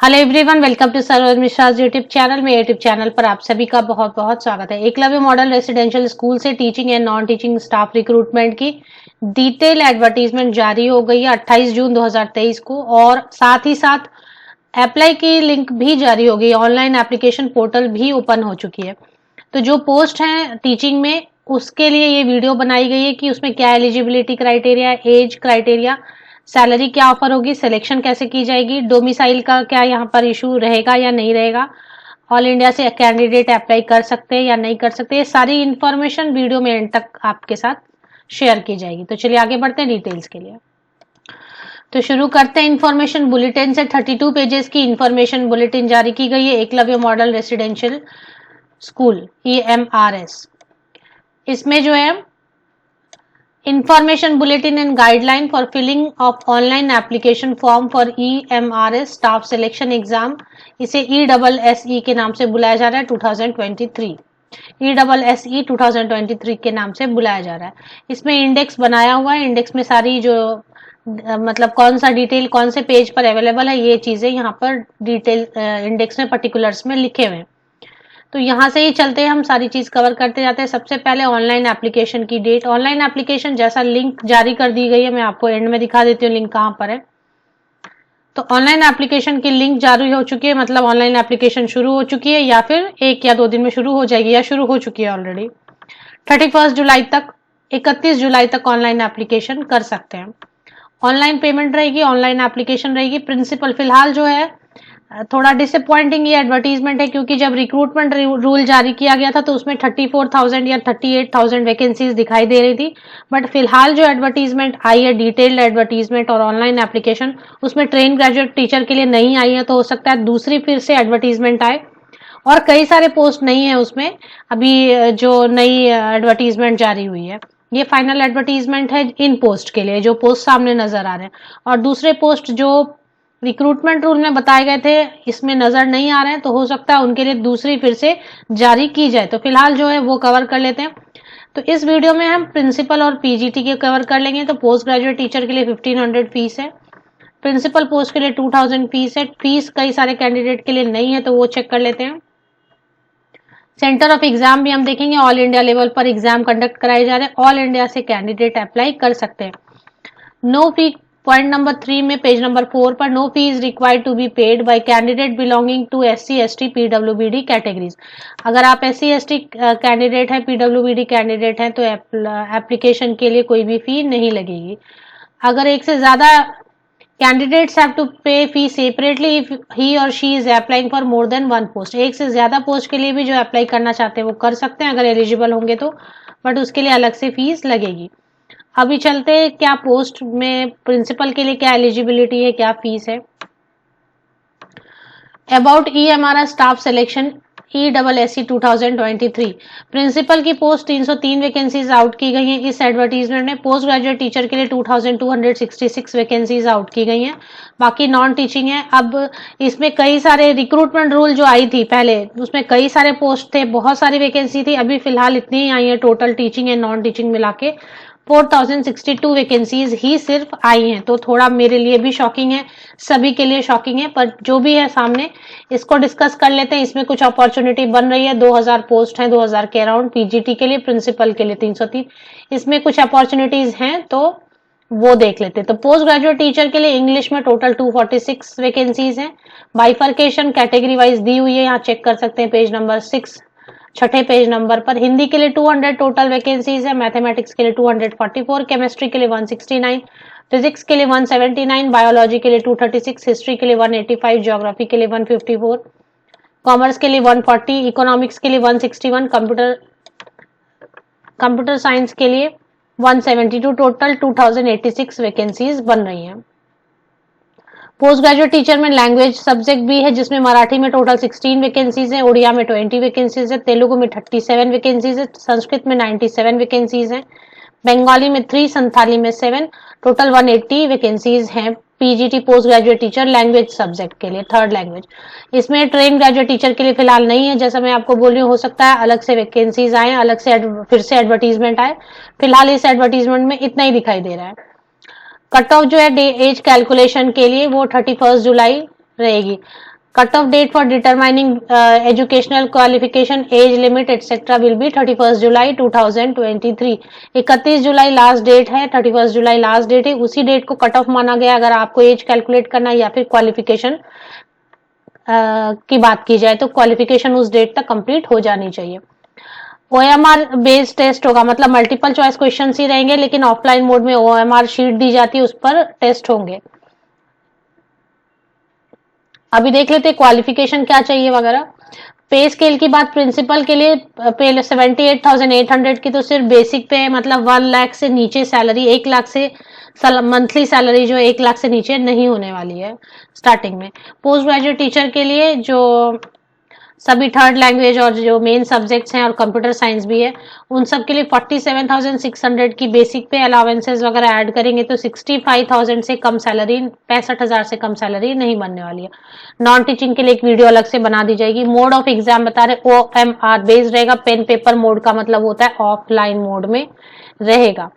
Hello everyone, welcome to Saroj Mishra's YouTube channel. मेरे YouTube channel पर आप सभी का बहुत बहुत स्वागत है। एकलव्य मॉडल रेसिडेंशियल स्कूल से teaching and non teaching staff recruitment की डिटेल एडवर्टीजमेंट जारी हो गई है 28 जून 2023 को, और साथ ही साथ अप्लाई की लिंक भी जारी हो गई। ऑनलाइन एप्लीकेशन पोर्टल भी ओपन हो चुकी है। तो जो पोस्ट है टीचिंग में, उसके लिए ये वीडियो बनाई गई है कि उसमें क्या eligibility criteria, age criteria, salary क्या ऑफर होगी, सिलेक्शन कैसे की जाएगी, डोमिसाइल का क्या यहाँ पर इशू रहेगा या नहीं रहेगा, ऑल इंडिया से कैंडिडेट अप्लाई कर सकते हैं या नहीं कर सकते, ये सारी इंफॉर्मेशन वीडियो में एंड तक आपके साथ शेयर की जाएगी। तो चलिए आगे बढ़ते हैं डिटेल्स के लिए। तो शुरू करते हैं इंफॉर्मेशन बुलेटिन से। 32 पेजेस की इंफॉर्मेशन बुलेटिन जारी की गई है Eklavya model residential school EMRS। इसमें जो है information bulletin and guideline for filling of online application form for EMRS staff selection exam, इसे ESSE के नाम से बुलाया जा रहा है। 2023 ESSE 2023 के नाम से बुलाया जा रहा है। इसमें इंडेक्स बनाया हुआ है। इंडेक्स में सारी जो मतलब कौन सा डिटेल कौन से पेज पर अवेलेबल है, ये चीजें यहाँ पर डिटेल इंडेक्स में पर्टिकुलर्स में लिखे हुए हैं। तो यहाँ से ही चलते हैं, हम सारी चीज कवर करते जाते हैं। सबसे पहले ऑनलाइन एप्लीकेशन की डेट। ऑनलाइन एप्लीकेशन जैसा लिंक जारी कर दी गई है, मैं आपको एंड में दिखा देती हूँ लिंक कहाँ पर है। तो ऑनलाइन एप्लीकेशन की लिंक जारी हो चुकी है, मतलब ऑनलाइन एप्लीकेशन शुरू हो चुकी है, या फिर 1 या 2 दिन में शुरू हो जाएगी, या शुरू हो चुकी है ऑलरेडी। 31 जुलाई तक, 31 जुलाई तक ऑनलाइन एप्लीकेशन कर सकते हैं। ऑनलाइन पेमेंट रहेगी, ऑनलाइन एप्लीकेशन रहेगी। प्रिंसिपल फिलहाल जो है थोड़ा डिसअपॉइंटिंग ये एडवर्टीजमेंट है, क्योंकि जब रिक्रूटमेंट रूल जारी किया गया था तो उसमें 34,000 या 38,000 वैकेंसीज दिखाई दे रही थी। बट फिलहाल जो एडवर्टीजमेंट आई है, डिटेल्ड एडवर्टीजमेंट और ऑनलाइन एप्लीकेशन, उसमें ट्रेन ग्रेजुएट टीचर के लिए नहीं आई है। तो हो सकता है दूसरी फिर से एडवर्टीजमेंट आए, और कई सारे पोस्ट नहीं है उसमें अभी जो नई एडवर्टीजमेंट जारी हुई है। ये फाइनल एडवर्टीजमेंट है इन पोस्ट के लिए, जो पोस्ट सामने नजर आ रहे हैं। और दूसरे पोस्ट जो रिक्रूटमेंट रूल में बताए गए थे, इसमें नजर नहीं आ रहे हैं, तो हो सकता है उनके लिए दूसरी फिर से जारी की जाए। तो फिलहाल जो है वो कवर कर लेते हैं। तो इस वीडियो में हम प्रिंसिपल और PGT के कवर कर लेंगे। तो पोस्ट ग्रेजुएट टीचर के लिए 1500 फीस है, प्रिंसिपल पोस्ट के लिए 2000 फीस है। फीस कई सारे कैंडिडेट के लिए नहीं है, तो वो चेक कर लेते हैं। सेंटर ऑफ एग्जाम भी हम देखेंगे। ऑल इंडिया लेवल पर एग्जाम कंडक्ट कराए जा रहे हैं, ऑल इंडिया से कैंडिडेट अप्लाई कर सकते हैं। नो फी, पॉइंट नंबर 3 में पेज नंबर 4 पर, no fee is required to be paid by candidate belonging to SC ST PWBD categories. अगर आप SC ST कैंडिडेट है, PWBD कैंडिडेट है, तो एप्लीकेशन के लिए कोई भी फी नहीं लगेगी। अगर एक से ज्यादा कैंडिडेट्स हैव टू पे फी सेपरेटली इफ ही और she is applying for more than 1 post. एक से ज्यादा पोस्ट के लिए भी जो अप्लाई करना चाहते हैं वो कर सकते हैं अगर एलिजिबल होंगे तो, बट उसके लिए अलग से फीस लगेगी। अभी चलते हैं क्या पोस्ट में प्रिंसिपल के लिए क्या एलिजिबिलिटी है, क्या फीस है। About EMRS staff selection ESSE 2023। Principal की पोस्ट 303 वैकेंसीज आउट की गई हैं इस एडवर्टीजमेंट में। पोस्ट ग्रेजुएट टीचर के लिए 2266 वैकेंसीज आउट की गई हैं, बाकी नॉन टीचिंग है। अब इसमें कई सारे रिक्रूटमेंट रूल जो आई थी पहले, उसमें कई सारे पोस्ट थे, बहुत सारी वैकेंसी थी। अभी फिलहाल इतनी ही आई है total teaching and non teaching मिला के 4062 वैकेंसीज ही सिर्फ आई हैं। तो थोड़ा मेरे लिए भी शॉकिंग है, सभी के लिए शॉकिंग है, पर जो भी है सामने इसको डिस्कस कर लेते हैं। इसमें कुछ अपॉर्चुनिटी बन रही है, 2000 पोस्ट हैं, 2000 के अराउंड। PGT के लिए, प्रिंसिपल के लिए 303, इसमें कुछ अपॉर्चुनिटीज हैं, तो वो देख लेते हैं। तो पोस्ट ग्रेजुएट टीचर के लिए इंग्लिश में टोटल 246 वैकेंसीज हैं। बाइफर्केशन कैटेगरी वाइज दी हुई है, यहाँ चेक कर सकते हैं पेज नंबर 6, छठे पेज नंबर पर। हिंदी के लिए 200 टोटल वैकेंसीज है, मैथमेटिक्स के लिए 244, केमिस्ट्री के लिए 169, फिजिक्स के लिए 179, बायोलॉजी के लिए 236, हिस्ट्री के लिए 185, ज्योग्राफी के लिए 154, कॉमर्स के लिए 140, इकोनॉमिक्स के लिए 161, कंप्यूटर साइंस के लिए 172, टोटल 2086 वैकेंसीज बन रही हैं। पोस्ट ग्रेजुएट टीचर में लैंग्वेज सब्जेक्ट भी है, जिसमें मराठी में टोटल 16 वैकेंसीज है, उड़िया में 20 वैकेंसीज है, तेलुगु में 37 वैकेंसीज है, संस्कृत में 97 वैकेंसीज है, बंगाली में 3, संथाली में 7, टोटल 180 वैकेंसीज हैं। PGT post graduate teacher language subject के लिए, थर्ड लैंग्वेज। इसमें ट्रेन ग्रेजुएट टीचर के लिए फिलहाल नहीं है, जैसा मैं आपको बोल रही हूँ, हो सकता है अलग से वैकेंसीज आए, अलग से फिर से एडवर्टीजमेंट आए। फिलहाल इस एडवर्टीजमेंट में इतना ही दिखाई दे रहा है। कट ऑफ जो है एज कैलकुलेशन के लिए वो 31 जुलाई रहेगी। Cut off date for determining educational qualification age limit etcetera will be 31 July 2023। 31 जुलाई लास्ट डेट है, 31 जुलाई लास्ट डेट है, उसी डेट को कट ऑफ माना गया अगर आपको एज कैलकुलेट करना है या फिर क्वालिफिकेशन की बात की जाए तो क्वालिफिकेशन उस डेट तक कंप्लीट हो जानी चाहिए। ओएमआर बेस्ड टेस्ट होगा, मतलब मल्टीपल चॉइस क्वेश्चन ही रहेंगे लेकिन ऑफलाइन मोड में ओएमआर शीट दी जाती है, उस पर टेस्ट होंगे। अभी देख लेते क्वालिफिकेशन क्या चाहिए वगैरह। पे स्केल की बात प्रिंसिपल के लिए पे 78,800 की तो सिर्फ बेसिक पे है, मतलब 1 लाख से नीचे सैलरी, 1 लाख से मंथली सैलरी जो 1 लाख से नीचे नहीं होने वाली है स्टार्टिंग में। पोस्ट ग्रेजुएट टीचर के लिए जो सभी थर्ड लैंग्वेज और जो मेन सब्जेक्ट्स हैं और कंप्यूटर साइंस भी है उन सब के लिए 47,600 की बेसिक पे अलावेंसेस वगैरह ऐड करेंगे तो 65,000 से कम सैलरी, 65,000 से कम सैलरी नहीं बनने वाली है। नॉन टीचिंग के लिए एक वीडियो अलग से बना दी जाएगी। मोड ऑफ एग्जाम बता रहे OMR बेस्ड रहेगा, पेन पेपर मोड का मतलब होता है ऑफलाइन मोड में रहेगा।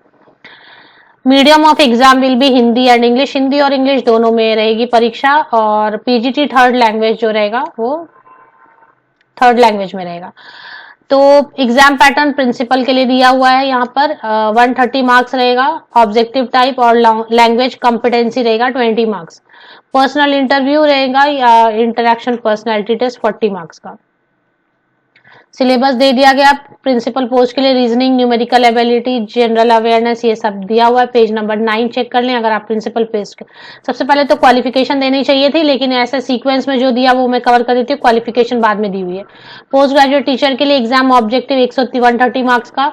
Medium of exam will be Hindi and English, Hindi और इंग्लिश दोनों में रहेगी परीक्षा, और पीजीटी थर्ड लैंग्वेज जो रहेगा वो थर्ड लैंग्वेज में रहेगा। तो एग्जाम पैटर्न प्रिंसिपल के लिए दिया हुआ है यहाँ पर 130 मार्क्स रहेगा, ऑब्जेक्टिव टाइप और लैंग्वेज कॉम्पिटेंसी रहेगा 20 मार्क्स, पर्सनल इंटरव्यू रहेगा या इंटरेक्शन पर्सनैलिटी टेस्ट 40 मार्क्स का। सिलेबस दे दिया गया प्रिंसिपल पोस्ट के लिए, reasoning, numerical ability, general awareness, ये सब दिया हुआ है। पेज नंबर 9 चेक कर लें अगर आप प्रिंसिपल पोस्ट। सबसे पहले तो क्वालिफिकेशन देनी चाहिए थी लेकिन ऐसे सीक्वेंस में जो दिया वो मैं कवर कर देती हूँ, क्वालिफिकेशन बाद में दी हुई है। पोस्ट ग्रेजुएट टीचर के लिए एग्जाम ऑब्जेक्टिव 130 मार्क्स का,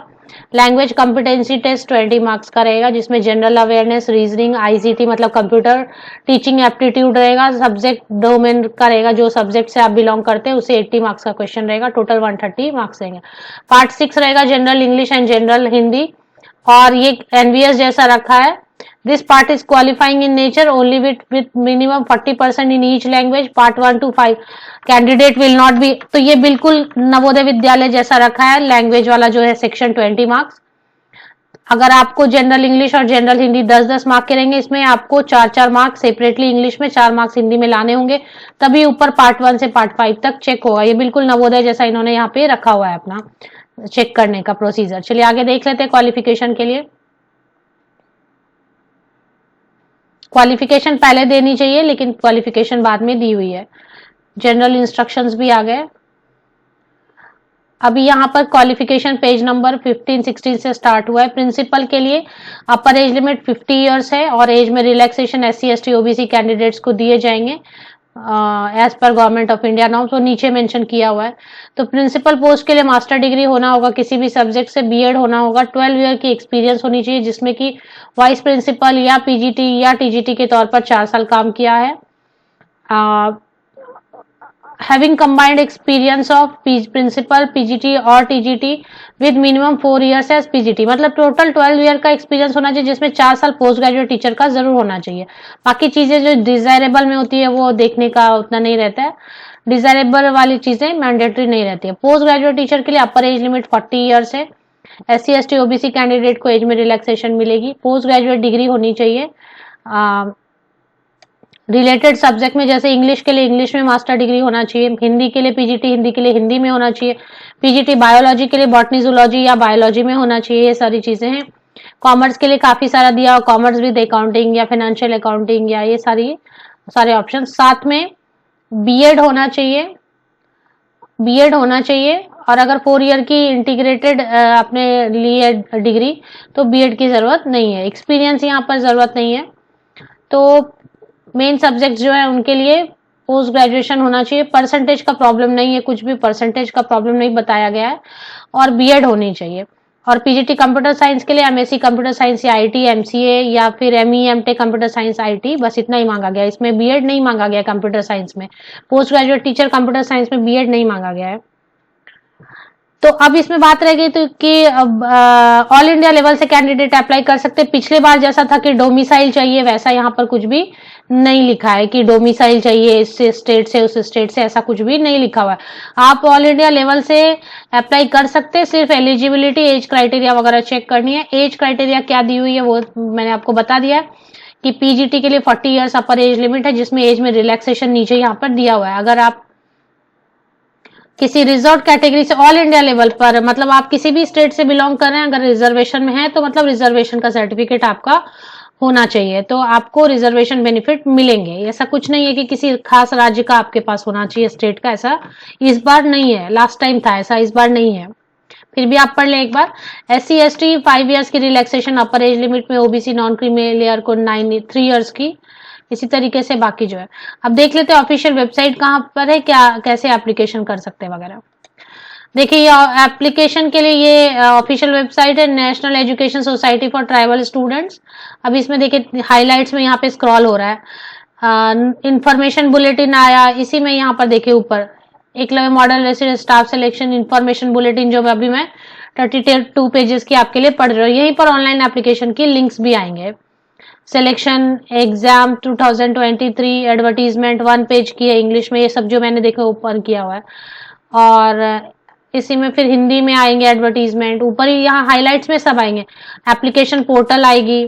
लैंग्वेज कॉम्पिटेंसी टेस्ट 20 मार्क्स का रहेगा जिसमें जनरल अवेयरनेस, रीजनिंग, आईसीटी मतलब कंप्यूटर, टीचिंग एप्टीट्यूड रहेगा, सब्जेक्ट डोमेन का रहेगा, जो सब्जेक्ट से आप बिलोंग करते हैं उसे 80 मार्क्स का क्वेश्चन रहेगा, टोटल 130 मार्क्स रहेंगे। पार्ट 6 रहेगा general English and general Hindi, और ये एनवीएस जैसा रखा है। This part is qualifying in nature only with minimum 40% in each language, part 1 to 5 candidate will not be, तो ये बिल्कुल नवोदय विद्यालय जैसा रखा है। लैंग्वेज वाला जो है सेक्शन 20 मार्क्स, अगर आपको जनरल इंग्लिश और जनरल हिंदी 10-10 मार्क के रहेंगे, इसमें आपको 4-4 मार्क सेपरेटली इंग्लिश में, 4 मार्क्स हिंदी में लाने होंगे, तभी ऊपर पार्ट 1 से पार्ट 5 तक चेक होगा। ये बिल्कुल नवोदय जैसा इन्होंने यहाँ पे रखा हुआ है अपना चेक करने का प्रोसीजर। चलिए आगे देख लेते हैं क्वालिफिकेशन के लिए। क्वालिफिकेशन पहले देनी चाहिए लेकिन क्वालिफिकेशन बाद में दी हुई है। जनरल इंस्ट्रक्शंस भी आ गए। अभी यहाँ पर क्वालिफिकेशन पेज नंबर 15-16 से स्टार्ट हुआ है। प्रिंसिपल के लिए अपर एज लिमिट 50 इयर्स है और एज में relaxation SC ST OBC candidates को दिए जाएंगे as per government of India norms, तो नीचे मेंशन किया हुआ है। तो प्रिंसिपल पोस्ट के लिए मास्टर डिग्री होना होगा, किसी भी सब्जेक्ट से बीएड होना होगा, 12 ईयर की एक्सपीरियंस होनी चाहिए जिसमें कि वाइस प्रिंसिपल या पीजीटी या टीजीटी के तौर पर 4 साल काम किया है। Having combined experience of principal, PGT और TGT with minimum 4 years as PGT, मतलब टोटल 12 ईयर का एक्सपीरियंस होना चाहिए जिसमें 4 साल पोस्ट ग्रेजुएट टीचर का जरूर होना चाहिए। बाकी चीजें जो डिजायरेबल में होती है वो देखने का उतना नहीं रहता है, डिजायरेबल वाली चीजें मैंडेटरी नहीं रहती है। पोस्ट ग्रेजुएट टीचर के लिए अपर एज लिमिट 40 ईयर्स है। SC ST OBC कैंडिडेट को एज में रिलैक्सेशन मिलेगी। पोस्ट ग्रेजुएट डिग्री होनी चाहिए रिलेटेड सब्जेक्ट में, जैसे इंग्लिश के लिए इंग्लिश में मास्टर डिग्री होना चाहिए, हिंदी के लिए पीजीटी हिंदी के लिए हिंदी में होना चाहिए, पीजीटी बायोलॉजी के लिए बॉटनी जूलॉजी या बायोलॉजी में होना चाहिए। ये सारी चीजें हैं। कॉमर्स के लिए काफी सारा दिया, कॉमर्स विद अकाउंटिंग या फाइनेंशियल अकाउंटिंग या ये सारे ऑप्शन। साथ में बीएड होना चाहिए, बीएड होना चाहिए, और अगर 4 ईयर की इंटीग्रेटेड अपने लिए डिग्री तो बीएड की जरूरत नहीं है। एक्सपीरियंस यहाँ पर जरूरत नहीं है। तो मेन सब्जेक्ट जो है उनके लिए पोस्ट ग्रेजुएशन होना चाहिए। परसेंटेज का प्रॉब्लम नहीं है, कुछ भी परसेंटेज का प्रॉब्लम नहीं बताया गया है, और बीएड होनी चाहिए। और पीजीटी कंप्यूटर साइंस के लिए एमएससी कंप्यूटर साइंस या आईटी एमसीए या फिर ME MTech computer science IT, बस इतना ही मांगा गया। इसमें बीएड नहीं मांगा गया कंप्यूटर साइंस में। Post graduate teacher computer science में बीएड नहीं मांगा गया है। तो अब इसमें बात रह गई तो कि अब ऑल इंडिया लेवल से कैंडिडेट अप्लाई कर सकते। पिछले बार जैसा था कि डोमिसाइल चाहिए, वैसा यहाँ पर कुछ भी नहीं लिखा है कि डोमिसाइल चाहिए इस स्टेट से उस स्टेट से, ऐसा कुछ भी नहीं लिखा हुआ है। आप ऑल इंडिया लेवल से अप्लाई कर सकते। सिर्फ एलिजिबिलिटी, एज क्राइटेरिया वगैरह चेक करनी है। एज क्राइटेरिया क्या दी हुई है वो मैंने आपको बता दिया है कि पीजीटी के लिए 40 इयर्स अपर एज लिमिट है, जिसमें एज में रिलैक्सेशन नीचे यहाँ पर दिया हुआ है। अगर आप किसी रिजर्व कैटेगरी से ऑल इंडिया लेवल पर, मतलब आप किसी भी स्टेट से बिलोंग कर रहे हैं, अगर रिजर्वेशन में है तो मतलब रिजर्वेशन का सर्टिफिकेट आपका होना चाहिए, तो आपको रिजर्वेशन बेनिफिट मिलेंगे। ऐसा कुछ नहीं है कि किसी खास राज्य का आपके पास होना चाहिए, स्टेट का, ऐसा इस बार नहीं है। लास्ट टाइम था ऐसा, इस बार नहीं है। फिर भी आप पढ़ लें एक बार। SC ST 5 इयर्स की रिलैक्सेशन अपर एज लिमिट में, OBC नॉन क्रीमी लेयर को 3 इयर्स की। इसी तरीके से बाकी जो है, अब देख लेते हैं ऑफिशियल वेबसाइट कहाँ पर है, क्या कैसे एप्लीकेशन कर सकते हैं वगैरह। देखिए ये एप्लीकेशन के लिए ये ऑफिशियल वेबसाइट है, national education society for tribal students. अब इसमें देखिए हाइलाइट्स में यहाँ पे स्क्रॉल हो रहा है, इंफॉर्मेशन बुलेटिन आया, इसी में यहाँ पर देखिए ऊपर Eklavya model resident staff selection information bulletin, जो अभी मैं 32 पेजेस की आपके लिए पढ़ रही हूँ। यहीं पर ऑनलाइन एप्लीकेशन की लिंक्स भी आएंगे। सिलेक्शन एग्जाम 2023 एडवर्टीजमेंट 1 पेज की है इंग्लिश में, ये सब जो मैंने देखा ऊपर किया हुआ है। और इसी में फिर हिंदी में आएंगे एडवर्टीजमेंट, ऊपर ही यहाँ हाइलाइट्स में सब आएंगे। एप्लीकेशन पोर्टल आएगी,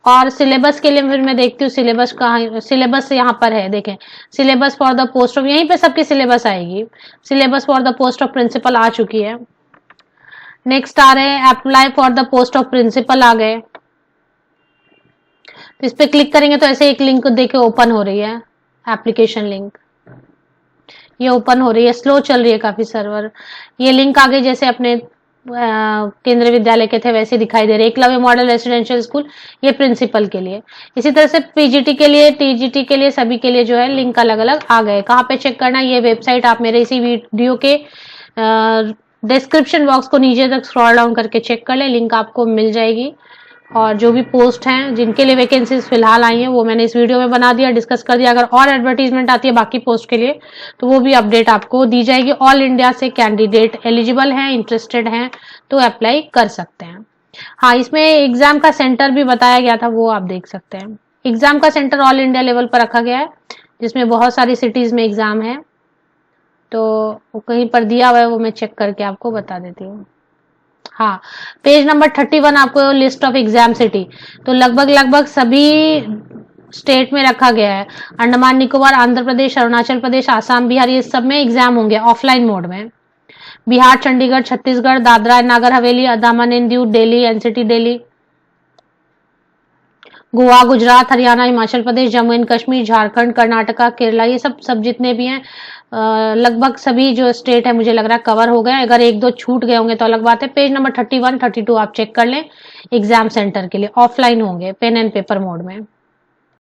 और सिलेबस के लिए फिर मैं देखती हूँ सिलेबस कहाँ, सिलेबस यहाँ पर है, देखें syllabus for the post of, यहीं पे सबकी सिलेबस आएगी। Syllabus for the post of principal आ चुकी है। नेक्स्ट आ रहे हैं apply for the post of principal आ गए, तो इस पे क्लिक करेंगे तो ऐसे एक लिंक देखे ओपन हो रही है, एप्लीकेशन लिंक ये ओपन हो रही है, स्लो चल रही है काफी सर्वर। ये लिंक आगे जैसे अपने केंद्रीय विद्यालय के थे वैसे दिखाई दे रहे। एकलव्य मॉडल रेसिडेंशियल स्कूल, ये प्रिंसिपल के लिए। इसी तरह से पीजीटी के लिए, टीजीटी के लिए, सभी के लिए जो है लिंक अलग अलग आ गए। कहाँ पे चेक करना, ये वेबसाइट आप मेरे इसी वीडियो के डिस्क्रिप्शन बॉक्स को नीचे तक स्क्रॉल डाउन करके चेक कर ले, लिंक आपको मिल जाएगी। और जो भी पोस्ट हैं जिनके लिए वैकेंसीज फिलहाल आई हैं वो मैंने इस वीडियो में बना दिया, डिस्कस कर दिया। अगर और एडवर्टीजमेंट आती है बाकी पोस्ट के लिए तो वो भी अपडेट आपको दी जाएगी। ऑल इंडिया से कैंडिडेट एलिजिबल हैं, इंटरेस्टेड हैं तो अप्लाई कर सकते हैं। हाँ, इसमें एग्जाम का सेंटर भी बताया गया था, वो आप देख सकते हैं। एग्जाम का सेंटर ऑल इंडिया लेवल पर रखा गया है, जिसमें बहुत सारी सिटीज में एग्जाम है, तो वो कहीं पर दिया हुआ है, वो मैं चेक करके आपको बता देती हूँ। हाँ, पेज नंबर 31 आपको लिस्ट ऑफ एग्जाम सिटी, तो लगभग सभी स्टेट में रखा गया है। अंडमान निकोबार, आंध्र प्रदेश, अरुणाचल प्रदेश, आसाम, बिहार, ये सब में एग्जाम होंगे ऑफलाइन मोड में। Bihar, Chandigarh, Chhattisgarh, Dadra Nagar Haveli, Andaman and Diu, Delhi, NCT Delhi, Goa, Gujarat, Haryana, Himachal Pradesh, Jammu and Kashmir, Jharkhand, Karnataka, Kerala, ये सब जितने भी हैं लगभग सभी जो स्टेट है मुझे लग रहा है कवर हो गए। अगर एक दो छूट गए होंगे तो अलग बात है। पेज नंबर 31, 32 आप चेक कर लें। एग्जाम सेंटर के लिए ऑफलाइन होंगे, पेन एंड पेपर मोड में।